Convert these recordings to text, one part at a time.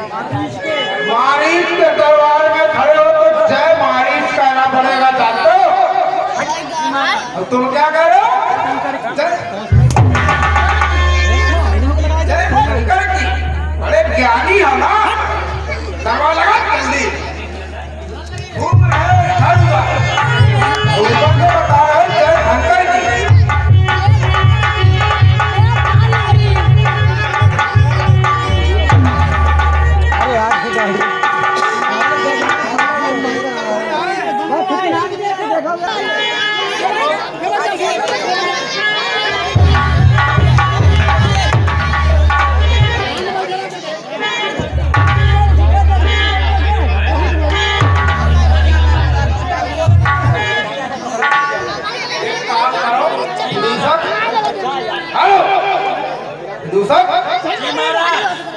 मारीच के दरबार में खड़े हो तो जय मारीच कहना पड़ेगा, जानते हो? तुम क्या कह रहे हो? जय शंकर की। अरे ज्ञानी हो ना, दरबार लगा जल्दी। घूम रहे हो इधर उधर, ऊपर को बता रहे हो जय शंकर की।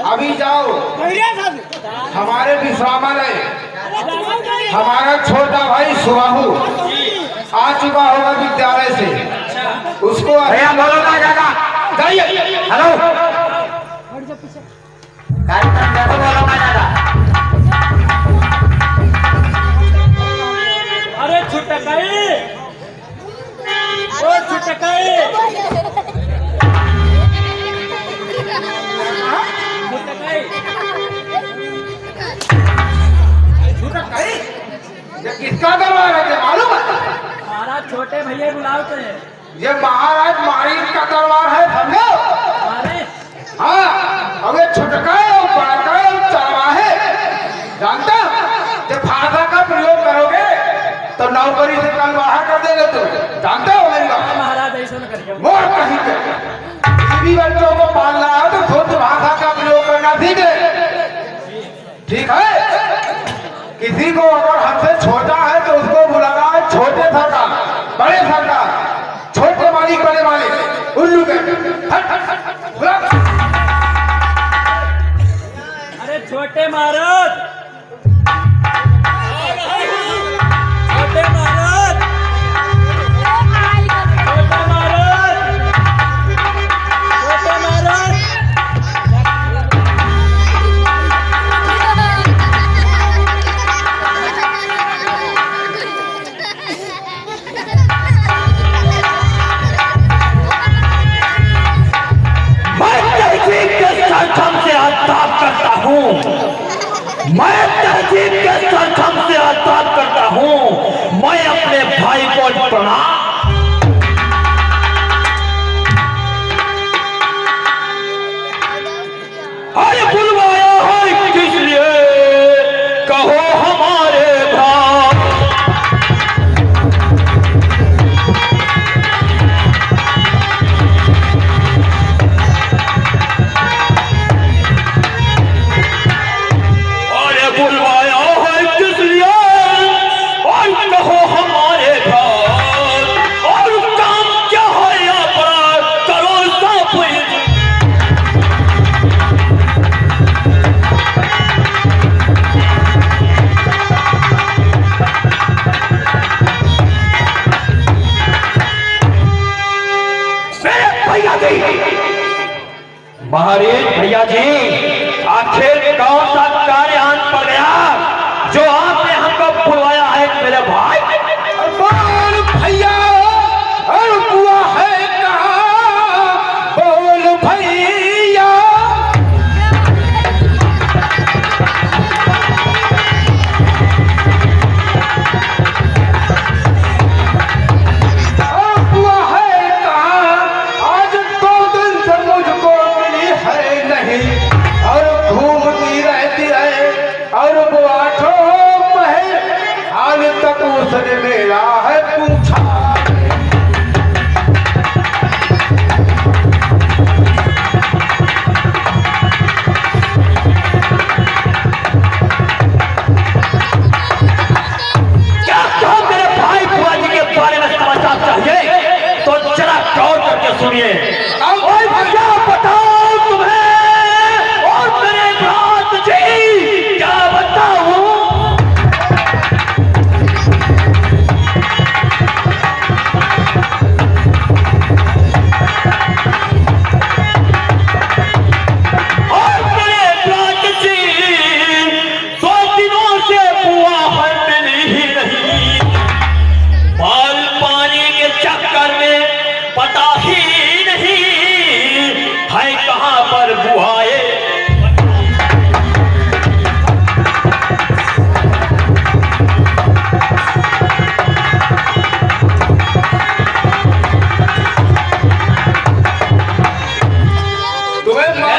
अभी जाओ हमारे विश्रामालय, हमारा छोटा भाई सुबाहु आ चुका होगा विद्यालय से, उसको भैया बोलो ना जाना जाइए। हेलो बोलो ना जाना। अरे छुटकाई, ओ छुटकाई, ये किसका दरबार है मालूम है? महाराज छोटे भैया बुलाते हैं। ये महाराज मारीच का दरबार है, समझो? हाँ, अब ये छुटका है और बड़का है और चढ़वा है, जानते हो? जब भाषा का प्रयोग करोगे तो नौकरी से कल बाहर कर देंगे तुम, जानते हो मेरी बात? महाराज ऐसा न करिए। मोर कहीं पे बीवी बच्चों को पालना है तो शुद्ध भाषा का प्रयोग करना सीखे, ठीक है? किसी को अगर हमसे छोटा है तो उसको बुलाना है छोटे सरकार, बड़े सरकार, छोटे मालिक बड़े मालिक, उल्लू के। अरे छोटे महाराज, छोटे महाराज, छोटे महाराज, छोटे महाराज। मैं तहजीब के सरथम से आताब करता हूँ। मैं अपने भाई को प्रणाम। अरे बुलवाया है किस लिए, कहो हमारे भाई। बुलवाया है किस लिए और कहो हमारे घर, और काम क्या है यहाँ पर, करो साफ। महाराज भैया जी, आखिर कौन सा कार्य आन पड़ गया जो आपने हमको बुलवाया है मेरे भाई? बोल भैया, और बुआ है कहाँ? बोल भैया। और बुआ है कहाँ? आज 2 दिन से मुझको मिली है नहीं, और घूमती रहती है, और बुआ ठोक है, हाल तक उसने मेरा है पूछा। क्या कहो मेरे भाई बुआ जी के बारे में समाचार चाहिए तो जरा गौर करके सुनिए। और क्या बताओ तुम्हें और मेरे भ्रात जी, क्या बताऊं?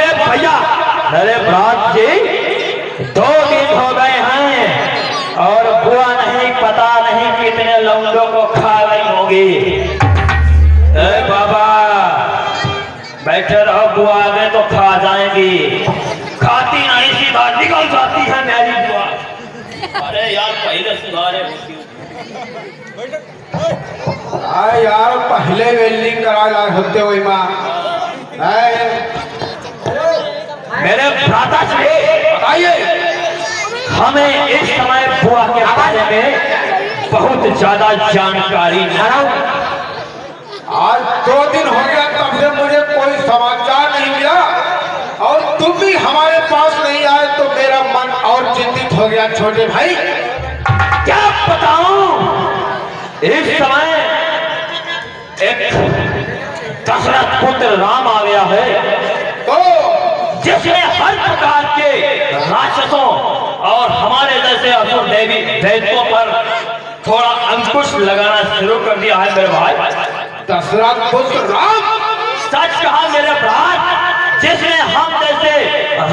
अरे भैया, अरे ब्रात जी 2 दिन हो गए हैं और बुआ नहीं, पता नहीं कितने लौंडों को खा गई होगी। अरे बाबा बैठे रहो, बुआ आ गए तो खा जाएंगी। खाती नहीं, सीधा निकल जाती है मेरी बुआ। अरे यार पहले सुधारे होती। यार पहले वेल्डिंग करा ला होते हो माँ। मेरे भ्राता जी बताइए, हमें इस समय बुआ के बारे में बहुत ज्यादा जानकारी नहीं। आज 2 दिन हो गया तब से मुझे कोई समाचार नहीं मिला और तुम भी हमारे पास नहीं आए तो मेरा मन और चिंतित हो गया छोटे भाई। क्या बताऊं, इस समय एक दशरथ पुत्र राम आ गया है तो जिसने हर प्रकार के राक्षसों और हमारे जैसे असुर देवी दैत्यों पर थोड़ा अंकुश लगाना शुरू कर दिया है मेरे भाई। दशरथ पुत्र राम, सच कहा मेरे भ्रात, जिसने हम जैसे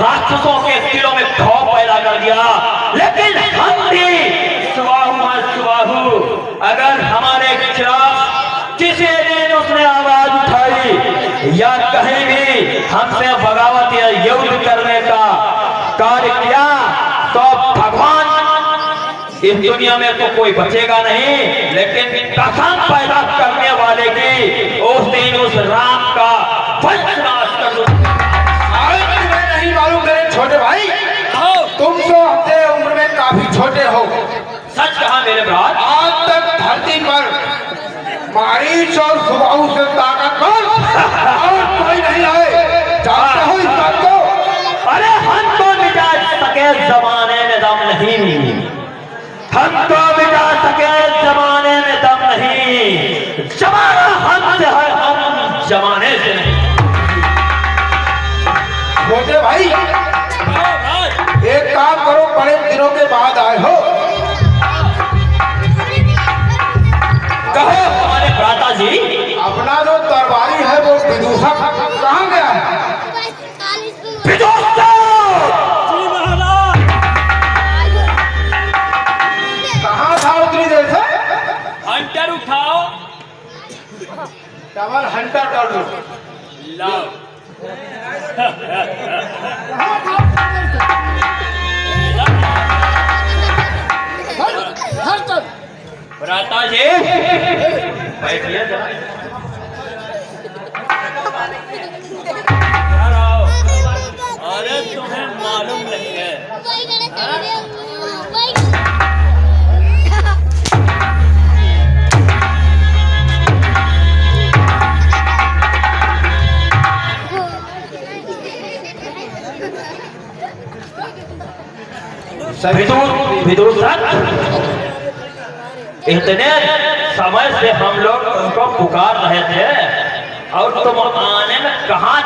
राक्षसों के दिलों में खौफ पैदा कर दिया। लेकिन हम भी सुबाहु अगर हमारे खिलाफ किसी दिन उसने आवाज उठाई या कहीं भी हमसे बगावत या युद्ध करने का कार्य किया तो भगवान इस दुनिया में तो कोई बचेगा नहीं, लेकिन कसम पैदा करने वाले की उस दिन उस राम का वंशनाश कर दो। तुम्हें नहीं मालूम मेरे छोटे भाई, तुम तो अपने उम्र में काफी छोटे हो। सच कहा मेरे भ्रात, आज तक धरती पर मारीच और सुबाहु से ताकतवर और कोई नहीं आए, जानते हो इस बात को? अरे हम तो मिटा सके जमाने में दम नहीं, हम तो मिटा सके जमाने में दम नहीं। जमाना हमसे है, हम जमाने से नहीं। छोटे भाई एक काम करो, बड़े दिनों के बाद आए हो, कहो हमारे भ्राता जी। अपना जो दरबारी है वो विदूषक कहाँ गया है? विदूषक कहाँ था उतनी देर से? हंटर उठाओ, डबल हंटर कर दो। लाओ। भ्राता जी बैठिए जरा। इधर आओ। अरे तुम्हें मालूम नहीं है, विदूषक, इतने समय से हम लोग तुमको पुकार रहे थे और तुम आने में कहाँ?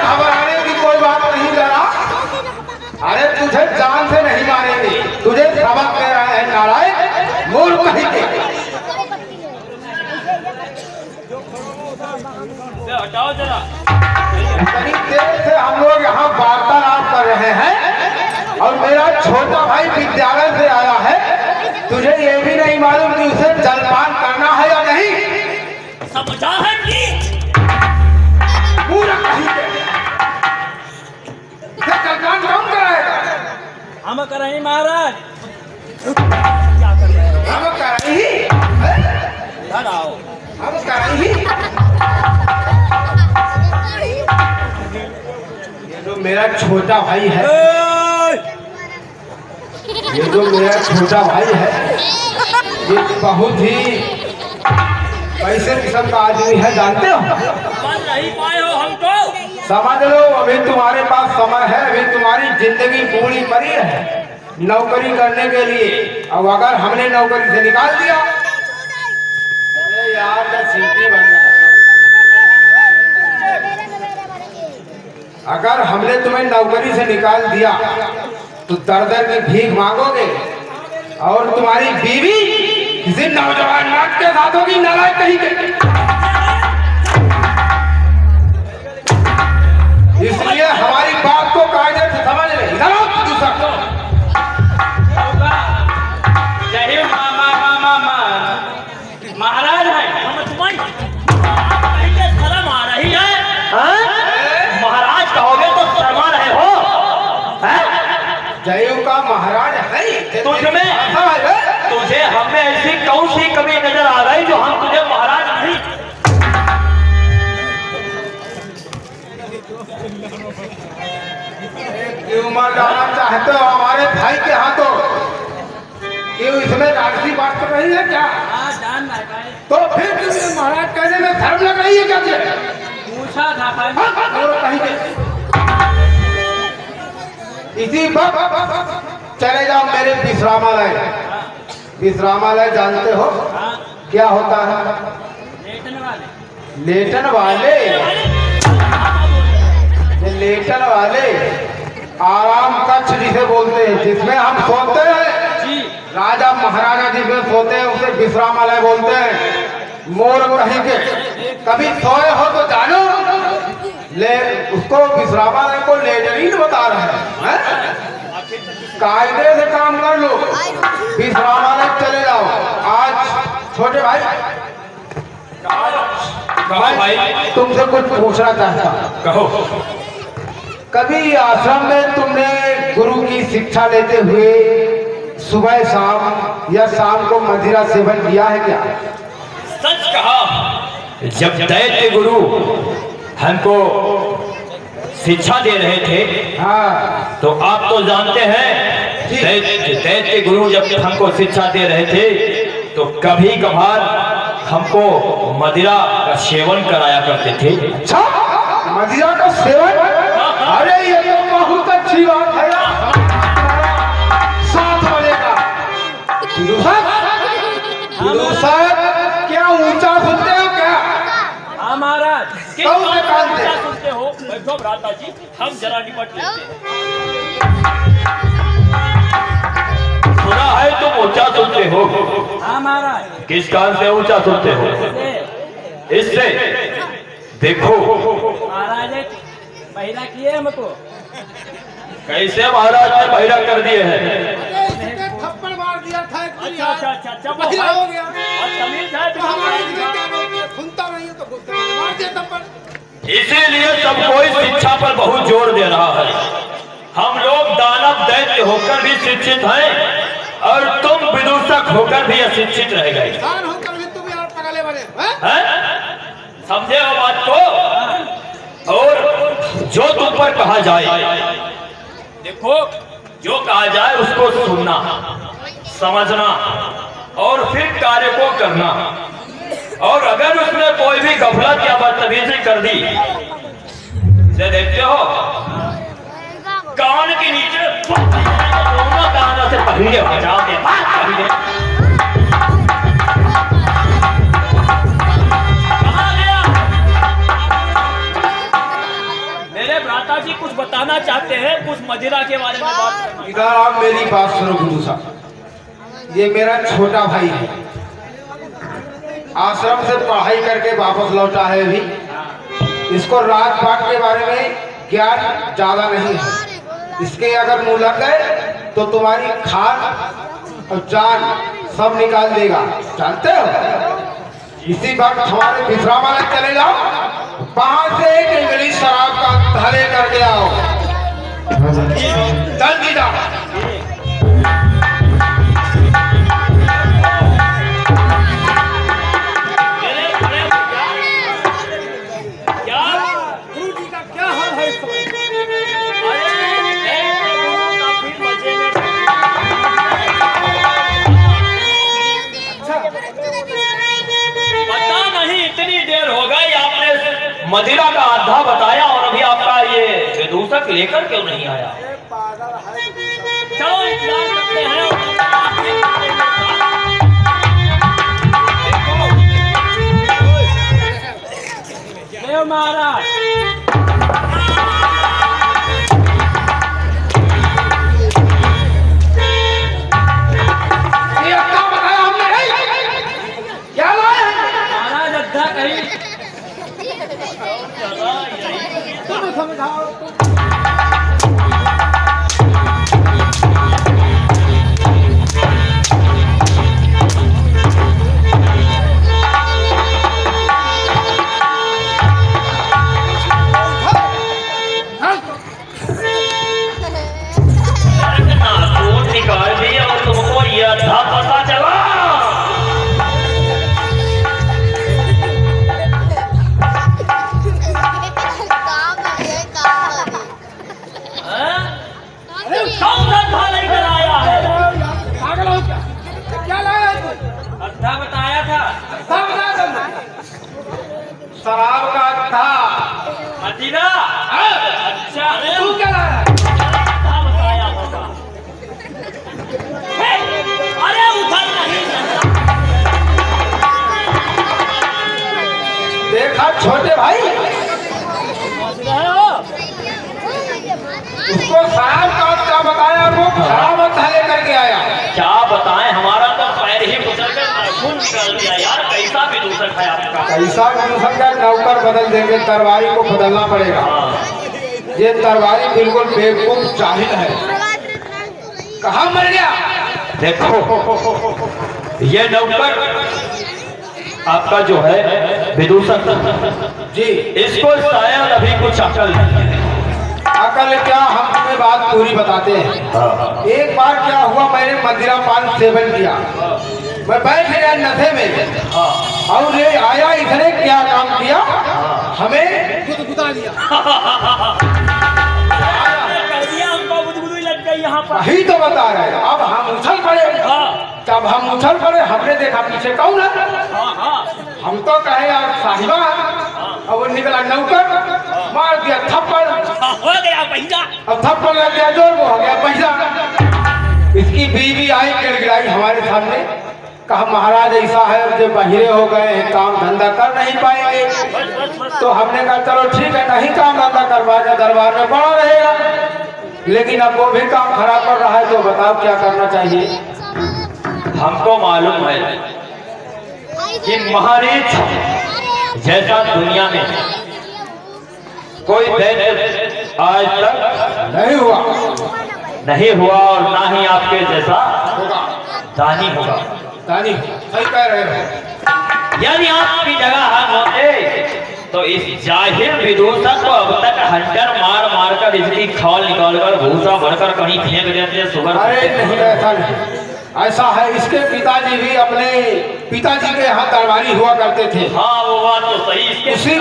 घबराने की कोई बात नहीं करा। अरे तुझे जान से नहीं मारेंगे, तुझे सबक दे रहे हैं नारायण, मूर्ख कहीं के। हटाओ जरा। इतनी देर से हम लोग यहाँ वार्तालाप कर रहे हैं और मेरा छोटा भाई विद्यालय से आया है, तुझे ये भी नहीं मालूम कि उसे जलपान करना है या नहीं? समझा है नीच। पूरा कहीं पे इसे जलपान कौन कराएगा? हम करें महाराज। क्या कर रहे हो? हम कराई, इधर आओ। हम कराई। ये जो मेरा छोटा भाई है, ये जो मेरा छोटा भाई है, ये बहुत ही कैसे किस्म का आदमी है जानते हो? समझ नहीं पाए हो हमको? समझ लो, अभी तुम्हारे पास समय है, अभी तुम्हारी जिंदगी पूरी पड़ी है नौकरी करने के लिए। अब अगर हमने नौकरी से निकाल दिया, अरे यार का सीटी बन गया। अगर हमने तुम्हें नौकरी से निकाल दिया तो दर दर की भीख मांगोगे और तुम्हारी बीवी किसी नौजवान मर्द के साथ होगी, नालायक कहीं के। इसलिए हमारी बात को कायदे से समझ ले। इधर आओ दूसरा। जय हिंद महाराज है शर्म आ रही है। महाराज कहोगे तो शर्मा रहे हो। जयू का महाराज है तुझे हमें ऐसी कौन सी कमी नजर आ रही जो हम तुझे महाराज नहीं। क्यों मार डालना चाहते हो हमारे भाई के हाथों? क्यों इसमें राजसी बात कर रही है क्या? हाँ जान रहा है भाई। तो फिर तुमने महाराज कहने में धर्म लग रही है क्या तुझे? पूछा था भाई। और कहीं के इसी वक्त चले जाओ मेरे विश्रामालय। विश्रामालय जानते हो हाँ क्या होता है? लेटन वाले। लेटन वाले, ये लेटन वाले आराम कक्ष जिसे बोलते हैं, जिसमें हम सोते हैं। जी राजा महाराजा जिसमें सोते हैं उसे विश्रामालय बोलते हैं। मोर कहीं के कभी सोए हो तो जानो, ले उसको विश्रामालय को लेटरीन बता रहे हैं। कायदे से काम कर लो, विश्रामालय चले जाओ। आज छोटे भाई तुमसे कुछ पूछना चाहता हूं। कहो। कभी आश्रम में तुमने गुरु की शिक्षा लेते हुए सुबह शाम या शाम को मदिरा सेवन किया है क्या? सच कहा। जब दैत्य गुरु हमको शिक्षा दे रहे थे, हाँ तो आप तो जानते हैं दैत्य गुरु जब हमको शिक्षा दे रहे थे तो कभी कभार हमको मदिरा का सेवन कराया करते थे। अच्छा, मदिरा का सेवन? अरे ये तो बहुत अच्छी बात है। 7 बजे का क्या ऊंचा सुनते हो क्या? हाँ महाराज। कौन से कान से? क्या सुनते हो? बैठो भ्राता जी, हम जरा निपट लेते हैं। सुना है तुम ऊंचा सुनते हो। हाँ महाराज। किस कान से ऊंचा सुनते हो? इससे देखो। महाराज ने बहिरा किए हमको। कैसे महाराज ने बहिरा कर दिए हैं? थप्पड़ मार दिया था एक दिन यार। अच्छा बहिरा हो गया। तमीज है तो हमारे लिए क्या बोलते हैं? सुनता नहीं है तो बोलते हैं, मार दिया थप्पड़। इसीलिए सब कोई शिक्षा पर बहुत जोर दे रहा है। हम लोग दानव दैत्य होकर भी शिक्षित हैं और तुम विदूषक होकर भी अशिक्षित रह गए। इंसान होकर भी तुम यार पगले बने हैं? हैं? समझे हो बात को? और जो तुम पर कहा जाए, देखो जो कहा जाए उसको सुनना, समझना और फिर कार्य को करना। और अगर उसने कोई भी गफलत या बदतमीजी कर दी, देखते हो कान के नीचे दोनों कानों से पहले हटा दे। मेरे भ्राता जी कुछ बताना चाहते हैं, कुछ मदिरा के बारे में बात करना। इधर आप मेरी बात सुनो गुरु साहब। ये मेरा छोटा भाई है, आश्रम से पढ़ाई करके वापस लौटा है अभी। इसको राजपाट के बारे में ज्ञान ज्यादा नहीं है। इसके अगर मुंह लग गए तो तुम्हारी खान और जान सब निकाल देगा, जानते हो? इसी वक्त हमारे विश्रामालय चले जाओ, वहां से एक इंग्लिश शराब का धले करके आओ। जल्दी जाओ। गुरु जी का क्या हाल है इस समय? पता नहीं इतनी देर हो गई आपने मदिरा का आधा बताया और अभी आपका ये विदूषक लेकर क्यों नहीं आया? चलो इंतजार करते हैं। देव महाराज शराब का था। मदीना अच्छा तू क्या लाया? क्या बताया होगा? अरे उधर नहीं देखा छोटे भाई, समझ रहे हो? उसको शराब का क्या बताया, वो शराब था लेकर के आया। क्या बताएं, हमारा तो पैर ही गुजर कर खून निकल गया यार। कैसा भी दूसर है आपका। कैसा मनुष्य का नौकर बदल देंगे, तरवारी को बदलना पड़ेगा। ये तरवारी बिल्कुल बेवकूफ जाहिल है। कहाँ मर गया? देखो ये नौकर आपका जो है विदूषक जी, इसको शायद अभी कुछ अकल नहीं है। अकल क्या, हम तुम्हें बात पूरी बताते हैं। एक बार क्या हुआ, मैंने मदिरा पान सेवन किया, मैं बैठ गया नशे में और ये आया, इसने क्या काम किया, हमें गुदगुदा दिया। कर दिया, हमको गुदगुदी लग गई यहाँ पर। वही तो बता रहे हैं। अब हम उछल पड़े। जब हम उछल पड़े, हमने देखा पीछे कौन है। हम तो कहे यार साहिबा, अब वो निकला नौकर, मार दिया थप्पड़, हो गया पैसा। अब थप्पड़ लग गया जोर, वो हो गया पैसा। इसकी बीवी आई गिड़गिड़ाई हमारे सामने, कहा महाराज ऐसा है, जो बहिरे हो गए हैं, काम धंधा कर नहीं पाएंगे। तो हमने कहा चलो ठीक है, नहीं काम धंधा करवाएगा, दरबार में पड़ा रहेगा। लेकिन अब वो भी काम खराब कर रहा है, तो बताओ क्या करना चाहिए। हमको मालूम है कि महारीच जैसा दुनिया में कोई दैत्य आज तक नहीं हुआ, नहीं हुआ और ना ही आपके जैसा होगा। दानी होगा। दानी सही कह रहे हो। यानी आपकी जगह हम होते तो इस जाहिर विदूषक को अब तक हंटर मार मार कर इसकी खाल निकाल कर भूसा भरकर कहीं फेंक देते सुगर। अरे नहीं, ऐसा नहीं, ऐसा है। इसके पिताजी भी अपने पिताजी के यहाँ दरबारी हुआ करते थे। हाँ वो बात तो सही। इसके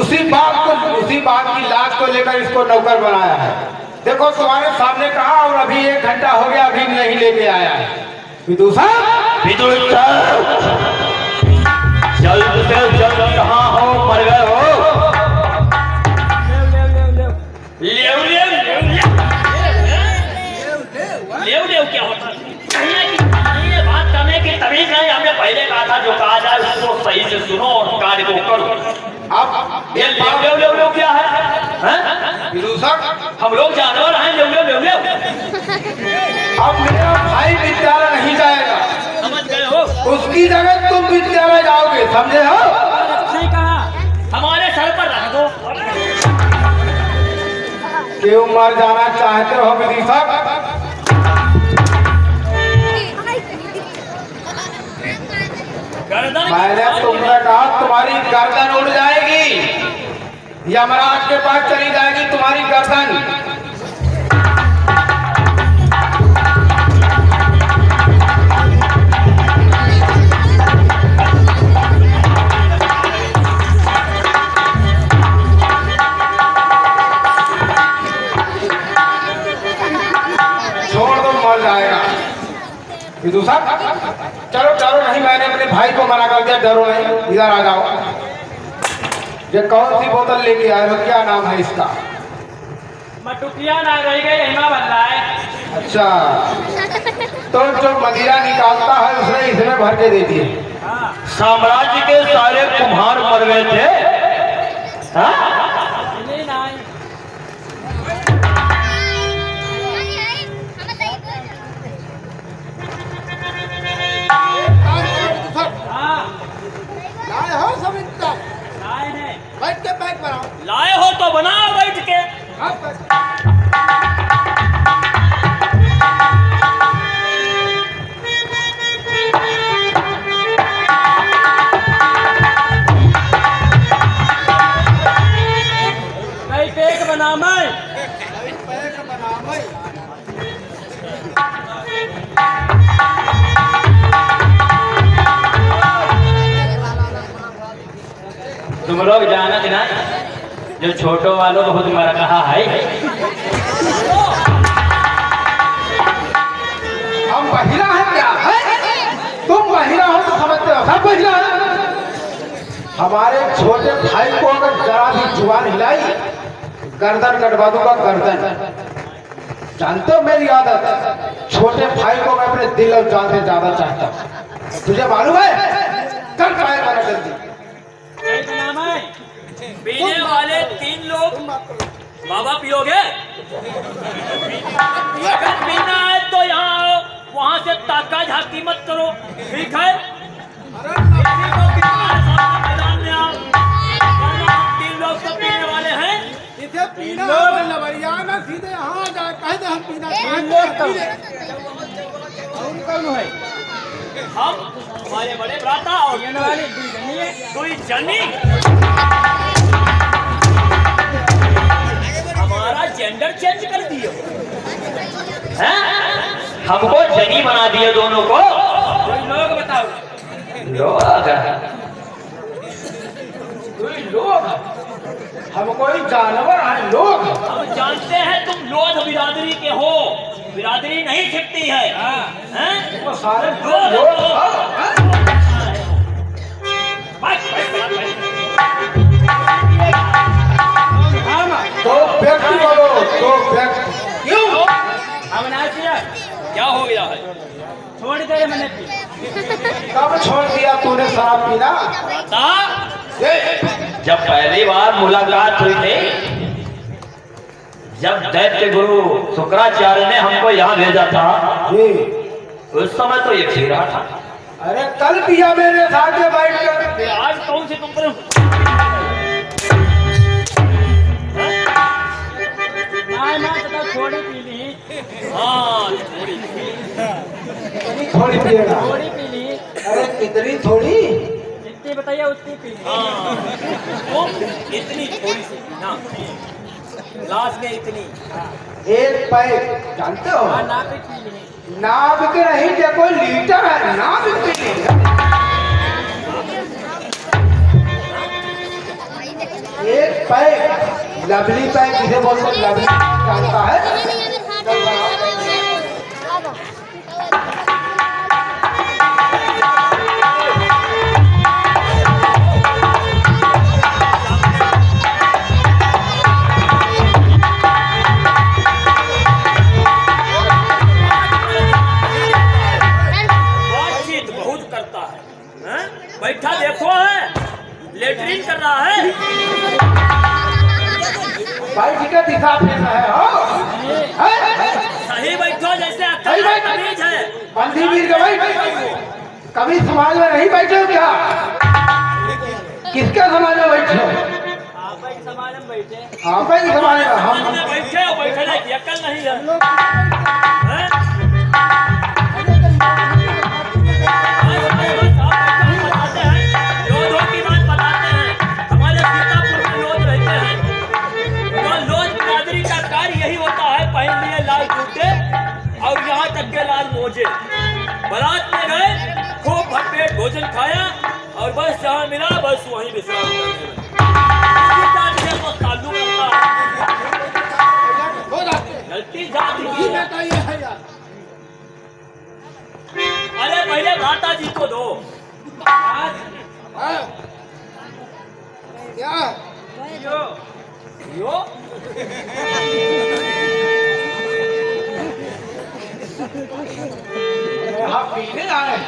उसी बात की लाज को लेकर इसको नौकर बनाया है। देखो तुम्हारे सामने कहा, और अभी 1 घंटा हो गया, अभी नहीं लेके आया है। विदूषक, जल्द से जल्द कहाँ हो, मर गए हो? लेव क्या होता है? ये बात करने की तमीज नहीं। हमने पहले कहा था जो कहा जाए उसको सही से सुनो और कार्य को करो। अब ये लेव क्या है? विदूषक, हम लोग जानवर हैं। लेव अब मेरा भाई विद्यालय नहीं जाएगा, समझ गए हो? उसकी जगह तुम विद्यालय जाओगे, समझे हो? ठीक है, हमारे सर पर रख दो। क्यों मर जाना चाहते हो विदूषक? गर्दन मैंने तुमसे कहा तुम्हारी गर्दन उड़ जाएगी, यमराज के पास चली जाएगी तुम्हारी गर्दन। छोड़ दो, मर जाएगा। विदूषक, चलो डरो नहीं, मैंने अपने भाई को मना कर दिया, डरो नहीं, इधर आ जाओ। ये कौन सी बोतल लेके आए हो, क्या नाम है इसका? मटुकिया ना रह गई, हिमा बन रहा है। अच्छा, तो जो मदिरा निकालता है उसने इसमें भर के दे दिए। साम्राज्य के सारे कुम्हार मर गए थे। हाँ? नहीं नहीं, हाँ लाए हो सब इंतजाम, लाए हैं। बैठ के पैक बनाओ। लाए हो तो बनाओ बैठ के। हाँ, पैक। कई पेक बना मैं। पैक बनाओ। तुम लोग जानत ना, जो छोटो वालों बहुत मर कहा है। हम बहिरा है क्या है? तुम बहिरा हो तो समझते हो, सब बहिरा है। हमारे छोटे भाई को अगर जरा भी जुबान हिलाई गर्दन कटवा दूंगा गर्दन। जानते हो मेरी आदत, छोटे भाई को मैं अपने दिल और जान से ज्यादा चाहता हूँ। तुझे मालूम है? चल फायर करो जल्दी। पीने वाले 3 लोग बाबा पियोगे? अगर पीना है तो यहाँ आओ, वहाँ से ताका झांकी मत करो, ठीक है? किसी को पीना है सामने मैदान में आओ, वरना हम 3 लोग तो पीने वाले हैं। इसे पीना लबरिया ना सीधे यहाँ जाए कह दे हम पीना हम हमारे बड़े भ्राता और कोई जनी हमारा जेंडर चेंज कर दियो हैं? हमको जनी बना दिए दोनों को। कोई लोग बताओ, लोग हम कोई जानवर हैं लोग। हम जानते हैं तुम लोध बिरादरी के हो, बिरादरी नहीं छिपती है, हैं? वो सारे लोग लोग तो व्यक्ति बोलो, तो व्यक्ति क्यों? क्या हो गया है? छोड़ दे मैंने पी। कब छोड़ दिया तूने शराब पीना? बता। जब पहली बार मुलाकात हुई थी, जब दैत्य गुरु शुक्राचार्य ने हमको यहाँ भेजा था, जी उस समय तो ये पी रहा था। अरे कल पिया मेरे साथ में बैठ कर। आज कौन से तुम पर थोड़ी पी ली, हाँ थोड़ी पिएगा। थोड़ी पी ली, अरे कितनी थोड़ी? जितनी बताइए उतनी पी ली। हाँ तुम इतनी थोड़ी सी ना, ग्लास में इतनी। एक पैक जानते हो? हाँ नापिक पी ली। नाप के नहीं, देखो लीटर है, नाप के लीटर। एक पैक लवली पैक जिसे बोलते हैं, लवली जानता है? चल बनाओ। बातचीत बहुत करता है, हैं? बैठा देखो है, लेटरिन कर रहा है। भाई जी का दिशा देना है, हो? सही बैठो जैसे अक्ल सही है, बैठ। तमीज है। बंदी वीर के भाई कभी समाज में नहीं बैठे हो क्या? किसके समाज में बैठे हो? आप ही समाज में बैठे। आप ही समाज में। हम में बैठे हो, बैठने की अक्ल नहीं है, हैं? बताते हैं, लोधों की बात बताते हैं। हमारे सीतापुर में लोध रहते हैं, तो लोध बिरादरी का कार्य यही होता है, पहन लिए लाल जूते और यहाँ तक के लाल मोजे। बारात में गए, खूब भरपेट भोजन खाया और बस जहाँ मिला बस वहीं विश्राम करने लगे। इसी जाति से तो ताल्लुक रखता है। हो जाते गलती जाति की ये है। का ये है यार। अरे पहले भ्राता जी को दो। हाँ? क्या यो यो यहाँ पीने आए हैं।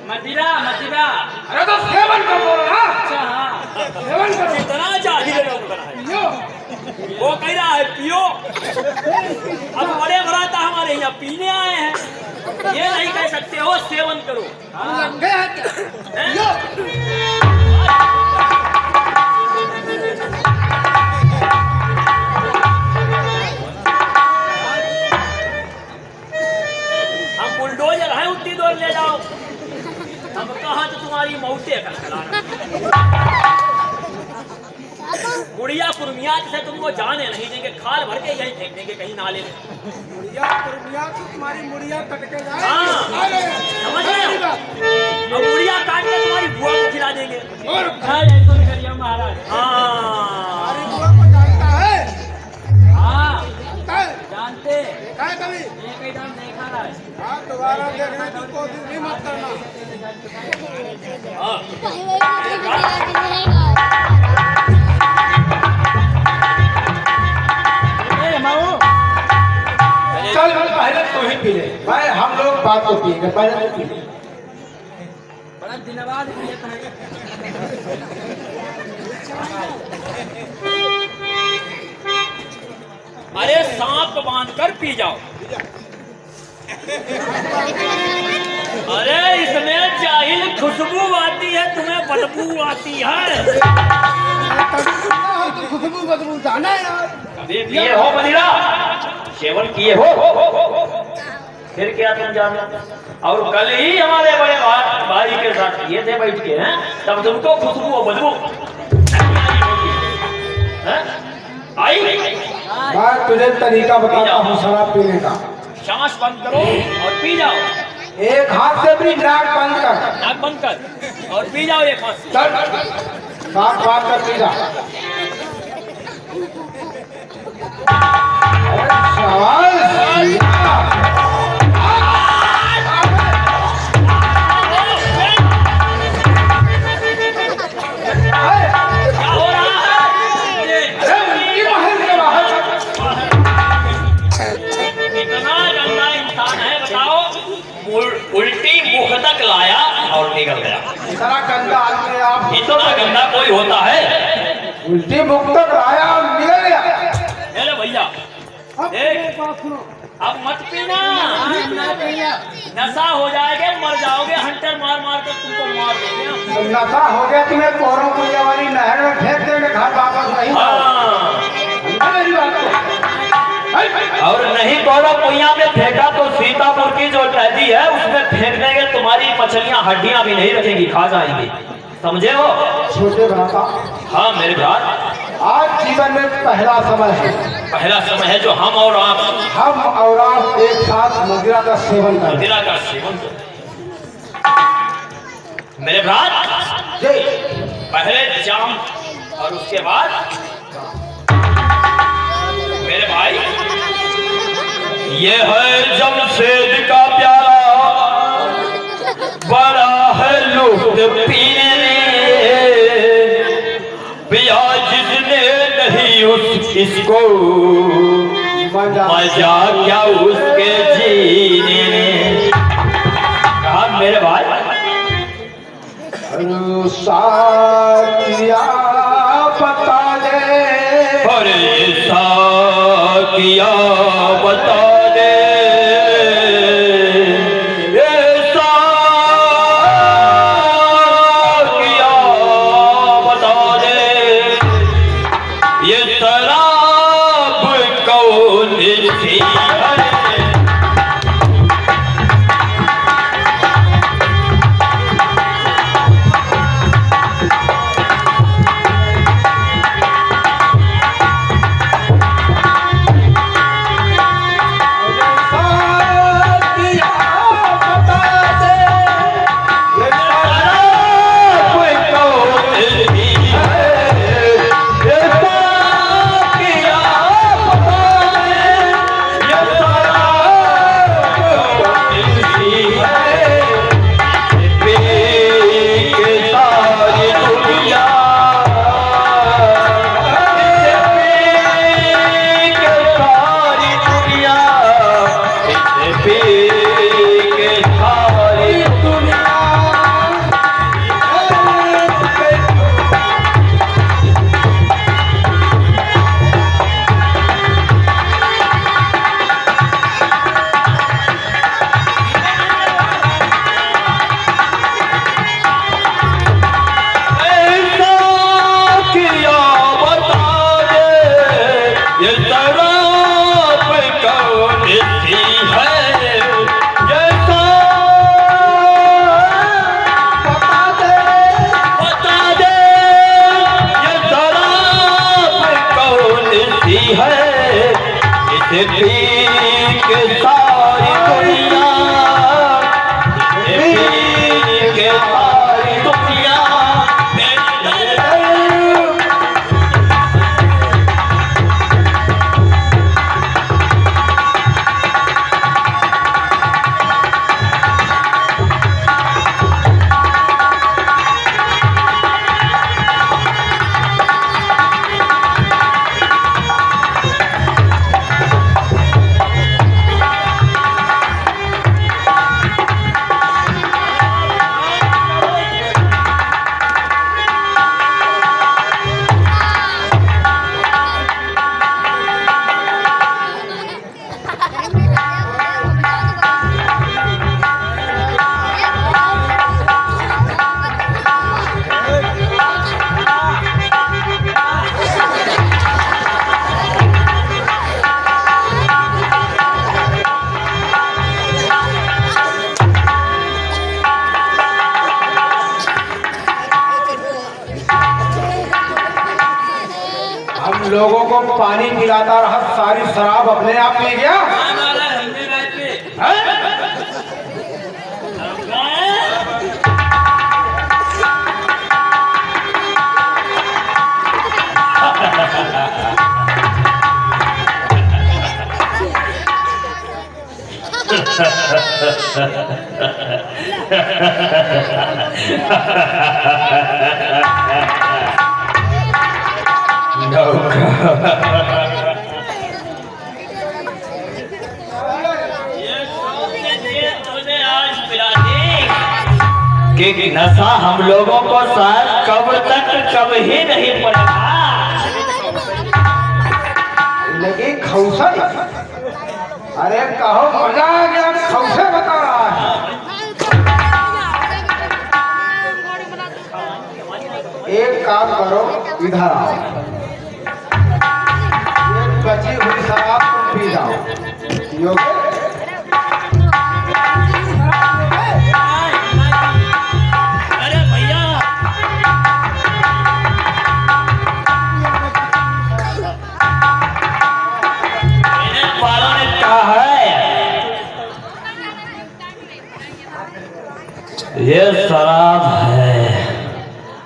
मदिरा मदिरा। अरे तो सेवन कर बोलो ना। अच्छा हाँ। सेवन करो। इतना जाहिल लोग बना है। पियो। वो कह रहा है पियो। अब बड़े भ्राता हमारे यहाँ पीने आए हैं, ये नहीं कह सकते हो सेवन करो। लंघे है क्या? हैं? यो हम बुलडोजर हैं, उतनी दूर ले जाओ। हम कहाँ तो तुम्हारी मौतें कर चलाना। बुढ़िया कुर्मियात से तुमको जाने नहीं देंगे, खाल भर के यहीं फेंक देंगे कहीं नाले में। मुड़िया कुर्मिया की तुम्हारी मुड़िया कट के जाए। हाँ। अरे समझ रहे हो? और बुढ़िया काट के तुम्हारी बुआ को खिला देंगे। और हाँ ऐसा नहीं करिए महाराज। हाँ हमारी बुआ को जानता है? हाँ जानता है? जानते। देखा है कभी? एक ही दाम देखा रहा है। हाँ दोबारा देखने की कोशिश भी मत करना। चल पहले तू ही पी ले भाई, हम लोग बात को पिएंगे, पहले तू पी ले। बड़ा धन्यवाद लेता है। अरे सांप बांध कर पी जाओ। अरे इसमें जाहिल खुशबू आती है, तुम्हें बदबू आती है। तो खुशबू बदबू जाना है यार। कभी पिए हो मदिरा, सेवन किए हो, फिर क्या तुम जानो? और कल ही हमारे बड़े भाई के साथ ये थे बैठ के, हैं तब तुमको खुशबू और बदबू हैं? आई मैं तुझे तरीका बताता हूँ शराब पीने का। सांस बंद करो और पी जाओ। एक हाथ से भी नाक बंद कर, नाक बंद कर और पी जाओ एक हाथ से। चल नाक बांध कर पी जा। क्या हो रहा है? कितना गंदा इंसान है बताओ। उल्टी मुख तक लाया और निकल गया। इतना गंदा आदमी आप, इतना गंदा कोई होता है? उल्टी मुख तक आया और निकल गया। अरे भैया अब देख। मेरे पास सुनो। अब मत पीना, ना भैया, नशा हो जाएगा, मर जाओगे। हंटर मार मार कर तुमको मार देंगे। नशा हो गया तुम्हें, कोहरों पुलिया वाली नहर में फेंक देंगे, घर वापस नहीं हाँ। समझा मेरी बात को? और नहीं कोरो कुइया में फेंका तो सीतापुर की जो नदी है उसमें फेंक देंगे, तुम्हारी मछलियां हड्डियां भी नहीं रखेंगी, खा जाएंगी। समझे हो? छोटे भ्राता, हाँ मेरे भाई, आज जीवन में पहला समय है, पहला समय है जो हम और आप हम और आप एक साथ मदिरा का सेवन करें। मदिरा का सेवन करें। मेरे भ्रात, जी पहले जाम और उसके बाद मेरे भाई, ये है जमशेद का प्यारा, बड़ा है लुफ्त पीने पिया जिसने नहीं इसको मजा क्या उसके जीने में। कहा मेरे भाई, साथिया बता दे, अरे साथिया बता दे, लोगों को पानी पिलाता रहा, सारी शराब अपने आप पी गया। हाँ महाराज, हमने गए थे। हम गए। ये कौन से दिए तूने आज पिला दी? कि नशा हम लोगों को शायद कब तक कभी नहीं पड़ेगा। लेकिन खौसा, अरे कहो मजा आ गया, खौसे बता रहा है। एक काम करो, इधर आओ, ये बची हुई शराब तुम पी जाओ, पियोगे? अरे भैया, मेरे वालों ने कहा है ये शराब है,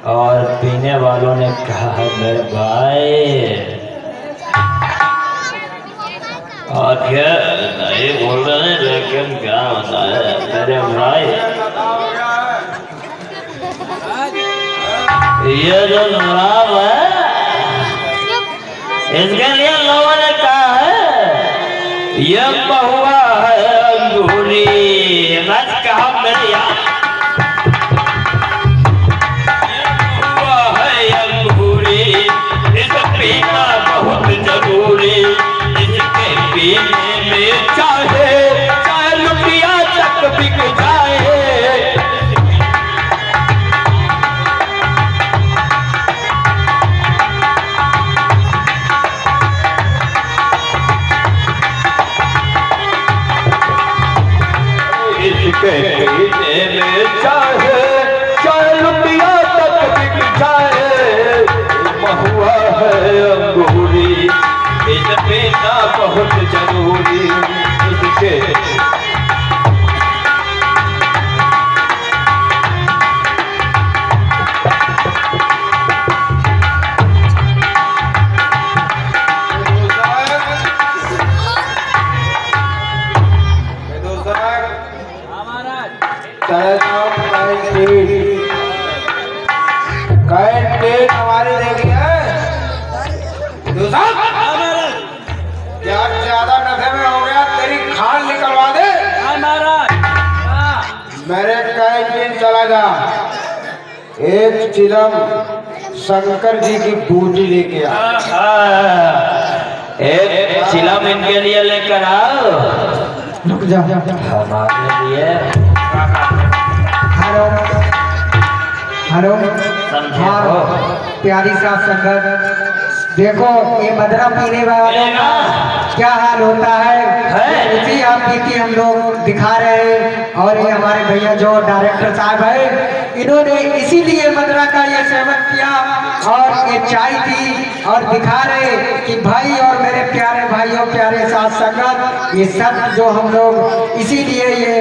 और पीने वालों ने कहा है मेरे भाई। आखिर नहीं बोल रहे हैं, लेकिन क्या होता है मेरे भाई, ये जो शराब है इसके लिए लोगों ने कहा है ये बहुआ है अंगूरी। रज कहा मेरे यार, पीना बहुत जरूरी, इसके पीने में चाहे लुटिया तक बिक जाए। इसके पीने में चाहे लुटिया तक बिक जाए। महुआ है अंगूरी, इस पीना बहुत जरूरी, इसके हाँ महाराज, कैंटीन हमारी देखी है हाँ महाराज, क्या ज्यादा नशे में हो गया, तेरी खाल निकलवा दे। हाँ महाराज, हाँ। मेरे कैंटीन चला जा, एक चिलम शंकर जी की बूटी लेके आ। एक चिलम इनके लिए लेकर आओ। रुक जा, हमारे लिए हेलो हेलो, समझे हाँ हो? प्यारी साहब संगत, देखो ये मदरा पीने वाले का क्या हाल होता है, इसी आप की हम लोग दिखा रहे हैं। और ये हमारे भैया जो डायरेक्टर साहब है, इन्होंने इसीलिए मदरा का ये सेवन किया और ये चाय थी, और दिखा रहे कि भाई और मेरे प्यारे भाइयों प्यारे साथ संगत, ये सब जो हम लोग इसीलिए ये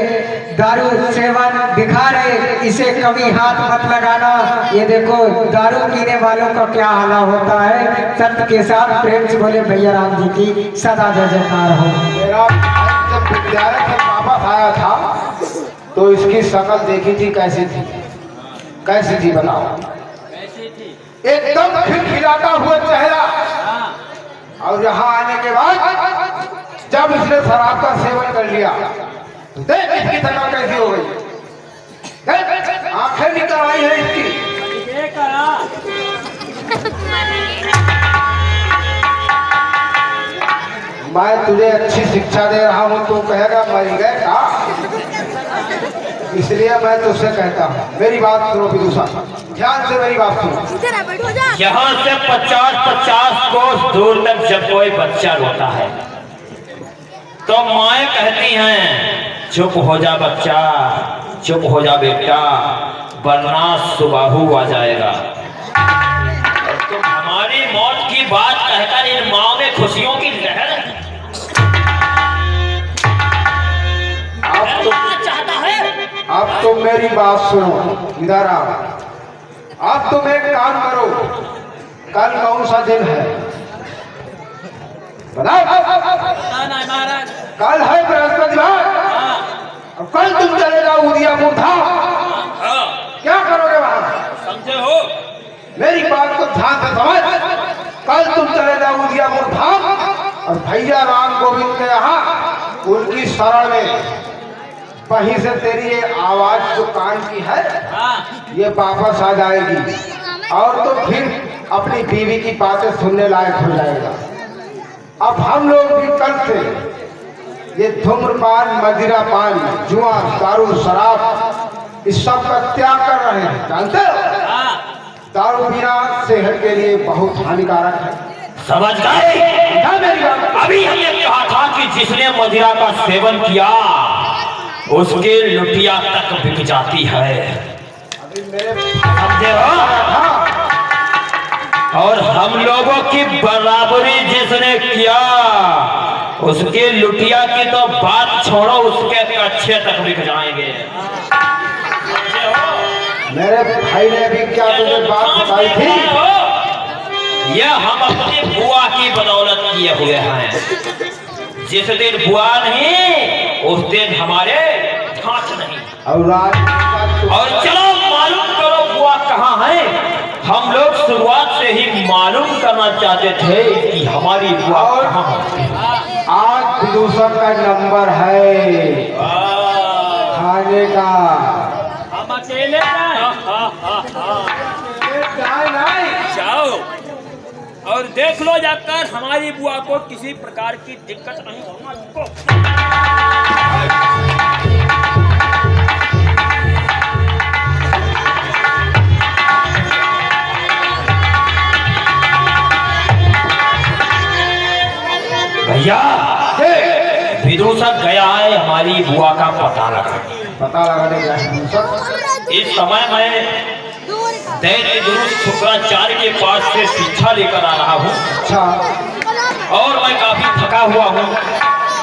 दारू सेवन दिखा रहे, इसे कभी हाथ मत लगाना। ये देखो दारू पीने वालों का क्या हाल होता है। सत्य के साथ प्रेम से बोले भैया राम जी की सदा जय जयकार हो। मेरा जब विद्यालय से वापस आया था तो इसकी शक्ल देखी थी, कैसी थी, कैसी थी बताओ? कैसी थी? एकदम खिलखिलाता हुआ चेहरा, और यहाँ आने के बाद जब इसने शराब का सेवन कर लिया, देख इसकी शक्ल कैसी हो गई, आंखें निकल आई है इसकी। ये करा। मैं तुझे अच्छी शिक्षा दे रहा हूँ, तू कहेगा मर गए का, इसलिए मैं तुझसे कहता हूँ मेरी बात सुनो विदुषा, ध्यान से मेरी बात सुनो। यहाँ से 50-50 कोस दूर तक जब कोई बच्चा रोता है तो माएँ कहती हैं चुप हो जा बच्चा, चुप हो जा बेटा, वरना सुबाहु आ जाएगा। और तुम हमारी मौत की बात कहकर इन माओ में खुशियों की लहर चाहता है। अब तुम मेरी बात सुनो, इधर आओ। अब तुम एक काम करो, कल कौन सा दिन है बताओ? ना महाराज। कल है बृहस्पतिवार। अब कल तुम चले जाओ उदयपुर धाम। क्या करोगे वहां? समझे हो? मेरी बात को ध्यान से समझ। कल तुम चले जाओ उदयपुर धाम और भैया राम गोविंद के यहाँ उनकी शरण में वहीं से तेरी ये आवाज जो कान की है ये वापस आ जाएगी और तो फिर अपनी बीवी की बातें सुनने लायक हो जाएगा। अब हम लोग भी कल से ये धूम्रपान, मदिरापान, जुआ, दारू, शराब इस सब का त्याग कर रहे हैं। जानते हो दारू पीना सेहत के लिए बहुत हानिकारक है। समझ गए? मेरी बात अभी हमने कहा था कि जिसने मदिरा का सेवन किया उसके लुटिया तक बिक जाती है। अभी मेरे समझे हो? और हम लोगों की बराबरी जिसने किया उसके लुटिया की तो बात छोड़ो, उसके कच्छे तक बिक जाएंगे। समझे हो? मेरे भाई ने भी क्या तुझे बात बताई थी? यह हम अपनी बुआ की बदौलत किए हुए हैं। जिस दिन बुआ नहीं उस दिन हमारे ठाठ नहीं। और चलो मालूम करो बुआ कहाँ है। हम लोग शुरुआत से ही मालूम करना चाहते थे कि हमारी बुआ कहाँ है। आज विदूषक का नंबर है खाने का। हम अकेले जाओ और देख लो जाकर हमारी बुआ को किसी प्रकार की दिक्कत नहीं होगा। भैया विदूषक गया है हमारी बुआ का पता लगाने गया है। इस समय मैं दैत्य गुरु शुक्राचार्य के पास से शिक्षा लेकर आ रहा हूँ। अच्छा। और मैं काफी थका हुआ हूँ।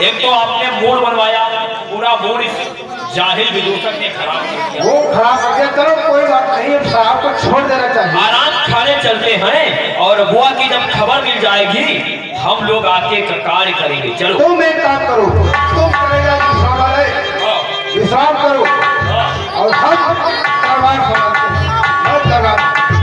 एक तो आपने मूड बनवाया, पूरा मूड इस जाहिल विदूषक ने खराब कर दिया। वो खराब कर दिया, चलो कोई बात नहीं, अब शराब को छोड़ देना चाहिए। आराम खाने चलते हैं और बुआ की जब खबर मिल जाएगी हम लोग आके कार्य करेंगे। चलो तुम एक काम करो, तुम चले जाओ विश्राम करो और हम दरबार